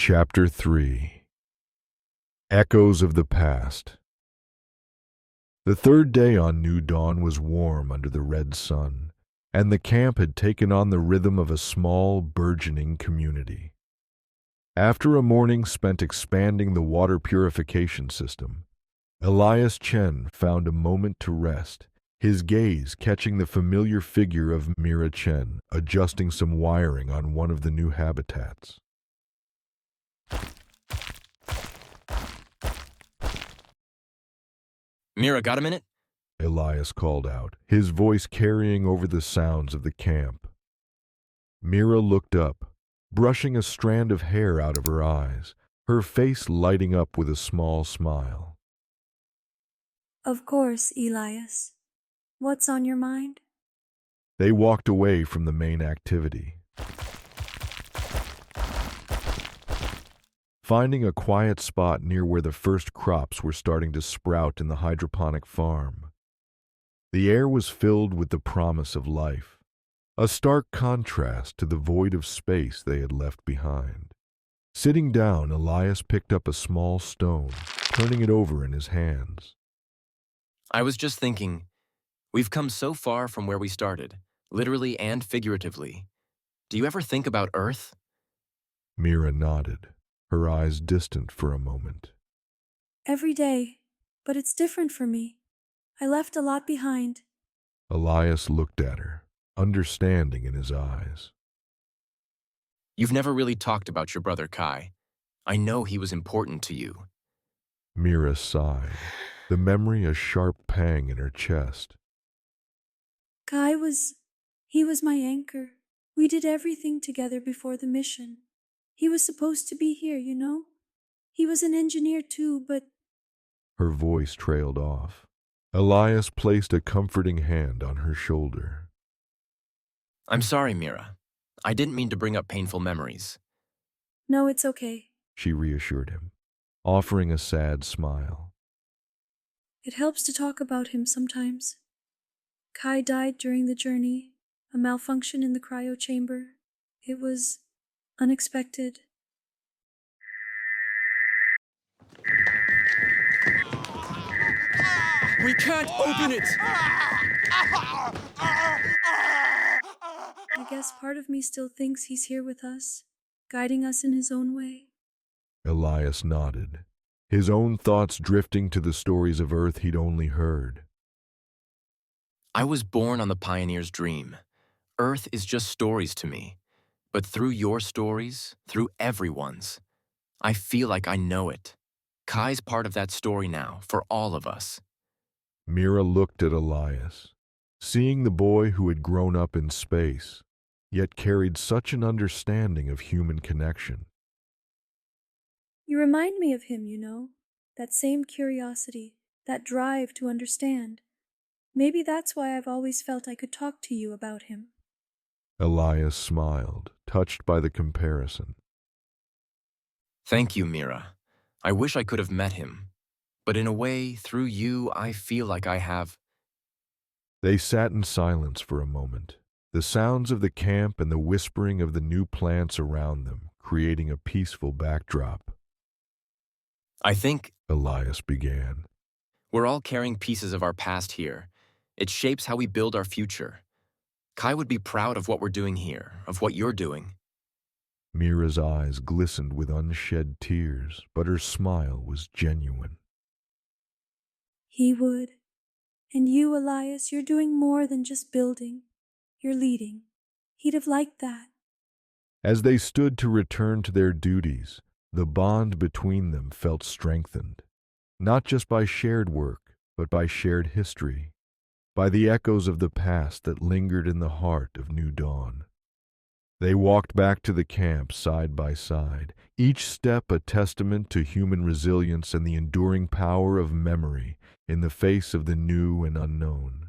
Chapter 3 Echoes of the Past. The third day on New Dawn was warm under the red sun, and the camp had taken on the rhythm of a small, burgeoning community. After a morning spent expanding the water purification system, Elias Chen found a moment to rest, his gaze catching the familiar figure of Mira Chen adjusting some wiring on one of the new habitats. Mira, got a minute? Elias called out, his voice carrying over the sounds of the camp. Mira looked up, brushing a strand of hair out of her eyes, her face lighting up with a small smile. Of course, Elias. What's on your mind? They walked away from the main activity. Finding a quiet spot near where the first crops were starting to sprout in the hydroponic farm. The air was filled with the promise of life, a stark contrast to the void of space they had left behind. Sitting down, Elias picked up a small stone, turning it over in his hands. I was just thinking, we've come so far from where we started, literally and figuratively. Do you ever think about Earth? Mira nodded, her eyes distant for a moment. Every day, but it's different for me. I left a lot behind. Elias looked at her, understanding in his eyes. You've never really talked about your brother Kai. I know he was important to you. Mira sighed, the memory a sharp pang in her chest. He was my anchor. We did everything together before the mission. He was supposed to be here, you know? He was an engineer too, but... Her voice trailed off. Elias placed a comforting hand on her shoulder. I'm sorry, Mira. I didn't mean to bring up painful memories. No, it's okay. She reassured him, offering a sad smile. It helps to talk about him sometimes. Kai died during the journey, a malfunction in the cryo chamber. It was unexpected. We can't open it! I guess part of me still thinks he's here with us, guiding us in his own way. Elias nodded, his own thoughts drifting to the stories of Earth he'd only heard. I was born on the pioneer's dream. Earth is just stories to me. But through your stories, through everyone's, I feel like I know it. Kai's part of that story now, for all of us. Mira looked at Elias, seeing the boy who had grown up in space, yet carried such an understanding of human connection. You remind me of him, you know. That same curiosity, that drive to understand. Maybe that's why I've always felt I could talk to you about him. Elias smiled, touched by the comparison. Thank you, Mira. I wish I could have met him. But in a way, through you, I feel like I have. They sat in silence for a moment, the sounds of the camp and the whispering of the new plants around them, creating a peaceful backdrop. I think, Elias began. we're all carrying pieces of our past here. It shapes how we build our future. Kai would be proud of what we're doing here, of what you're doing. Mira's eyes glistened with unshed tears, but her smile was genuine. He would. And you, Elias, you're doing more than just building. You're leading. He'd have liked that. As they stood to return to their duties, the bond between them felt strengthened, not just by shared work, but by shared history, by the echoes of the past that lingered in the heart of New Dawn. They walked back to the camp side by side, each step a testament to human resilience and the enduring power of memory in the face of the new and unknown.